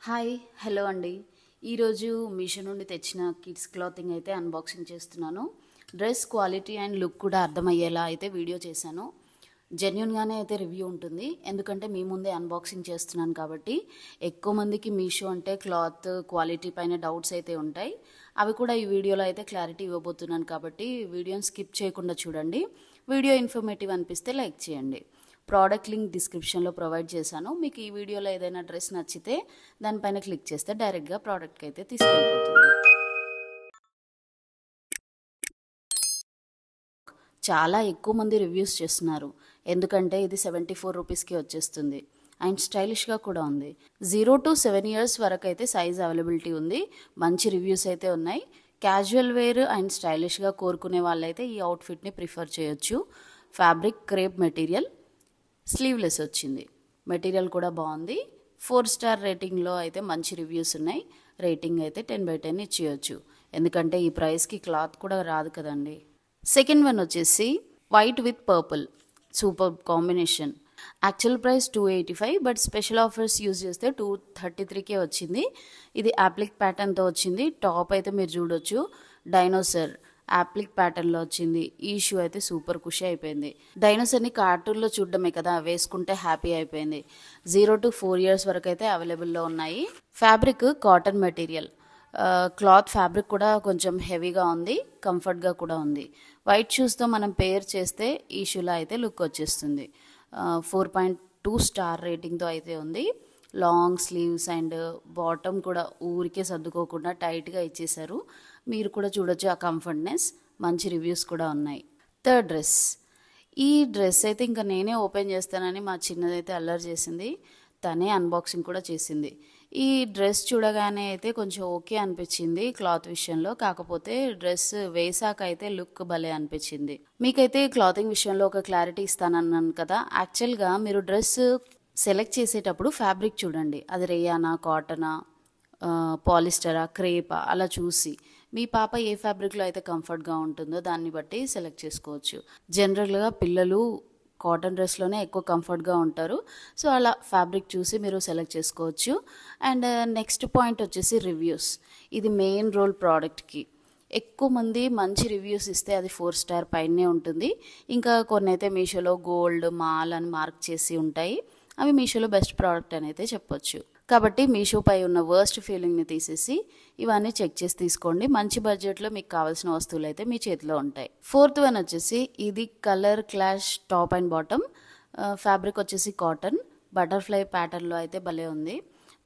Hi hello అండి. ఈరోజు మీషో నుండి తెచ్చిన కిడ్స్ క్లాతింగ్ అయితే అన్బాక్సింగ్ చేస్తున్నాను. డ్రెస్ క్వాలిటీ అండ్ లుక్ కూడా అర్థమయ్యేలా అయితే వీడియో చేశాను. జెన్యున్గానే అయితే రివ్యూ ఉంటుంది, ఎందుకంటే మీ ముందే అన్బాక్సింగ్ చేస్తున్నాను కాబట్టి. ఎక్కువ మందికి మీషో అంటే క్లాత్ క్వాలిటీ పైన డౌట్స్ అయితే ఉంటాయి. అవి కూడా ఈ వీడియోలో అయితే క్లారిటీ ఇవ్వబోతున్నాను కాబట్టి వీడియోని స్కిప్ చేయకుండా చూడండి. వీడియో ఇన్ఫర్మేటివ్ అనిపిస్తే లైక్ చేయండి. ప్రోడక్ట్ లింక్ డిస్క్రిప్షన్లో ప్రొవైడ్ చేశాను. మీకు ఈ వీడియోలో ఏదైనా డ్రెస్ నచ్చితే దానిపైన క్లిక్ చేస్తే డైరెక్ట్గా ప్రోడక్ట్కి అయితే తీసుకెళ్ళిపోతుంది. చాలా ఎక్కువ మంది రివ్యూస్ చేస్తున్నారు, ఎందుకంటే ఇది 74 రూపీస్కి వచ్చేస్తుంది అండ్ స్టైలిష్గా కూడా ఉంది. 0 to 7 years వరకు అయితే సైజ్ అవైలబిలిటీ ఉంది. మంచి రివ్యూస్ అయితే ఉన్నాయి. క్యాజువల్ వేర్ అండ్ స్టైలిష్గా కోరుకునే వాళ్ళైతే ఈ అవుట్ఫిట్ని ప్రిఫర్ చేయొచ్చు. ఫ్యాబ్రిక్ క్రేప్ మెటీరియల్, స్లీవ్లెస్ వచ్చింది. మెటీరియల్ కూడా బాగుంది. 4 స్టార్ రేటింగ్లో అయితే మంచి రివ్యూస్ ఉన్నాయి. రేటింగ్ అయితే 10/10 ఇచ్చేయచ్చు, ఎందుకంటే ఈ ప్రైస్కి క్లాత్ కూడా రాదు కదండి. సెకండ్ వన్ వచ్చేసి white with purple, super combination. Actual price 285, but special offers use చేస్తే 233కే వచ్చింది. ఇది యాప్లిక్ ప్యాటర్న్తో వచ్చింది. టాప్ అయితే మీరు చూడొచ్చు, డైనోసర్ యాప్లిక్ ప్యాటర్న్లో వచ్చింది. ఈ షూ అయితే సూపర్ ఖుషి అయిపోయింది. డైనోసర్ని కార్టూన్లో చూడడమే కదా, వేసుకుంటే హ్యాపీ అయిపోయింది. 0 to 4 years వరకు అయితే అవైలబుల్లో ఉన్నాయి. Fabric cotton material, cloth fabric కూడా కొంచెం హెవీగా ఉంది, కంఫర్ట్గా కూడా ఉంది. వైట్ షూస్తో మనం పేర్ చేస్తే ఈ షూలో అయితే లుక్ వచ్చేస్తుంది. 4.2 స్టార్ రేటింగ్తో అయితే ఉంది. లాంగ్ స్లీవ్స్ అండ్ బాటమ్ కూడా ఊరికే సర్దుకోకుండా టైట్గా ఇచ్చేసారు. మీరు కూడా చూడొచ్చు ఆ కంఫర్ట్నెస్. మంచి రివ్యూస్ కూడా ఉన్నాయి. Third dress. ఈ డ్రెస్ అయితే ఇంకా నేనే ఓపెన్ చేస్తానని మా చిన్నదైతే అల్లరి చేసింది. తనే అన్బాక్సింగ్ కూడా చేసింది. ఈ డ్రెస్ చూడగానే అయితే కొంచెం ఓకే అనిపించింది క్లాత్ విషయంలో. కాకపోతే డ్రెస్ వేసాక అయితే లుక్ భలే అనిపించింది. మీకైతే క్లాతింగ్ విషయంలో ఒక క్లారిటీ ఇస్తానన్నాను కదా. యాక్చువల్గా మీరు డ్రెస్ సెలెక్ట్ చేసేటప్పుడు ఫ్యాబ్రిక్ చూడండి, అది రేయానా, కాటనా, పాలిస్టరా, క్రేపా అలా చూసి మీ పాప ఏ ఫ్యాబ్రిక్లో అయితే కంఫర్ట్గా ఉంటుందో దాన్ని బట్టి సెలెక్ట్ చేసుకోవచ్చు. జనరల్గా పిల్లలు కాటన్ డ్రెస్లోనే ఎక్కువ కంఫర్ట్గా ఉంటారు. సో అలా ఫ్యాబ్రిక్ చూసి మీరు సెలెక్ట్ చేసుకోవచ్చు. అండ్ నెక్స్ట్ పాయింట్ వచ్చేసి రివ్యూస్. ఇది మెయిన్ రోల్ ప్రోడక్ట్కి. ఎక్కువ మంది మంచి రివ్యూస్ ఇస్తే అది 4 స్టార్ పైనే ఉంటుంది. ఇంకా కొన్ని అయితే మీషోలో గోల్డ్ మాల్ అని మార్క్ చేసి ఉంటాయి. అవి మీషోలో బెస్ట్ ప్రోడక్ట్ అని అయితే చెప్పొచ్చు. కాబట్టి మీషోపై ఉన్న వర్స్ట్ ఫీలింగ్ని తీసేసి ఇవన్నీ చెక్ చేసి తీసుకోండి. మంచి బడ్జెట్లో మీకు కావాల్సిన వస్తువులు అయితే మీ చేతిలో ఉంటాయి. ఫోర్త్ వన్ వచ్చేసి ఇది colour clash top and bottom. Fabric వచ్చేసి కాటన్, బటర్ఫ్లై ప్యాటర్న్లో అయితే భలే ఉంది.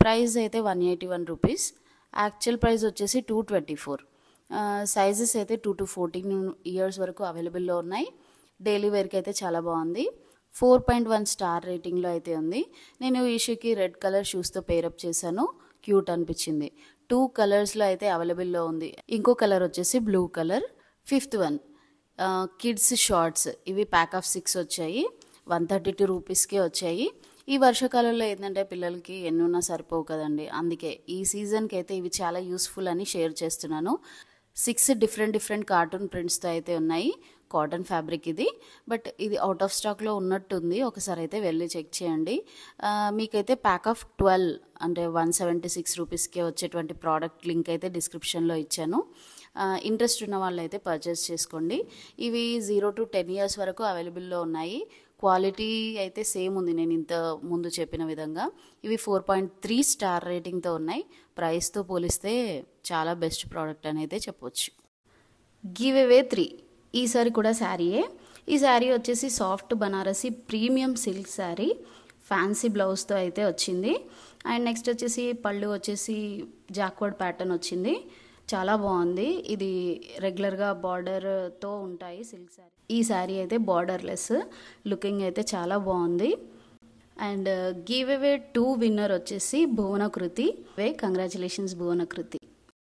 ప్రైస్ అయితే 181 రూపీస్. యాక్చువల్ ప్రైస్ వచ్చేసి 224. సైజెస్ అయితే 2 to 14 years వరకు అవైలబుల్లో ఉన్నాయి. డైలీ వేర్కి అయితే చాలా బాగుంది. 4.1 స్టార్ రేటింగ్లో అయితే ఉంది. నేను ఈ షూకి రెడ్ కలర్ షూస్తో పేరప్ చేశాను. క్యూట్ అనిపించింది. 2 కలర్స్లో అయితే అవైలబుల్లో ఉంది. ఇంకో కలర్ వచ్చేసి blue colour. Fifth one kids shorts. ఇవి ప్యాక్ ఆఫ్ 6 వచ్చాయి. 132 రూపీస్కే వచ్చాయి. ఈ వర్షాకాలంలో ఏంటంటే పిల్లలకి ఎన్నున్నా సరిపోవు కదండి, అందుకే ఈ సీజన్కి అయితే ఇవి చాలా యూస్ఫుల్ అని షేర్ చేస్తున్నాను. 6 డిఫరెంట్ కార్టూన్ ప్రింట్స్తో అయితే ఉన్నాయి. కాటన్ ఫ్యాబ్రిక్ ఇది, బట్ ఇది అవుట్ ఆఫ్ స్టాక్లో ఉన్నట్టుంది. ఒకసారి అయితే వెళ్ళి చెక్ చేయండి. మీకైతే ప్యాక్ ఆఫ్ 12 అంటే 176 రూపీస్కే వచ్చేటువంటి ప్రోడక్ట్ లింక్ అయితే డిస్క్రిప్షన్లో ఇచ్చాను. ఇంట్రెస్ట్ ఉన్న వాళ్ళు అయితే పర్చేస్ చేసుకోండి. ఇవి 0 to 10 years వరకు అవైలబుల్లో ఉన్నాయి. క్వాలిటీ అయితే సేమ్ ఉంది నేను ఇంత ముందు చెప్పిన విధంగా. ఇవి 4.3 స్టార్ రేటింగ్తో ఉన్నాయి. ప్రైస్తో పోలిస్తే చాలా బెస్ట్ ప్రోడక్ట్ అని అయితే చెప్పొచ్చు. Give away 3. ఈసారి కూడా శారీయే. ఈ శారీ వచ్చేసి soft Banarasi premium silk sari, fancy బ్లౌజ్తో అయితే వచ్చింది. అండ్ నెక్స్ట్ వచ్చేసి పళ్ళు వచ్చేసి జాక్వర్డ్ ప్యాటర్న్ వచ్చింది. చాలా బాగుంది. ఇది రెగ్యులర్గా బార్డర్తో ఉంటాయి సిల్క్ శారీ. ఈ శారీ అయితే బార్డర్లెస్, లుకింగ్ అయితే చాలా బాగుంది. అండ్ గివ్ అవే 2 విన్నర్ వచ్చేసి భువనకృతి. కంగ్రాచులేషన్స్ భువనకృతి.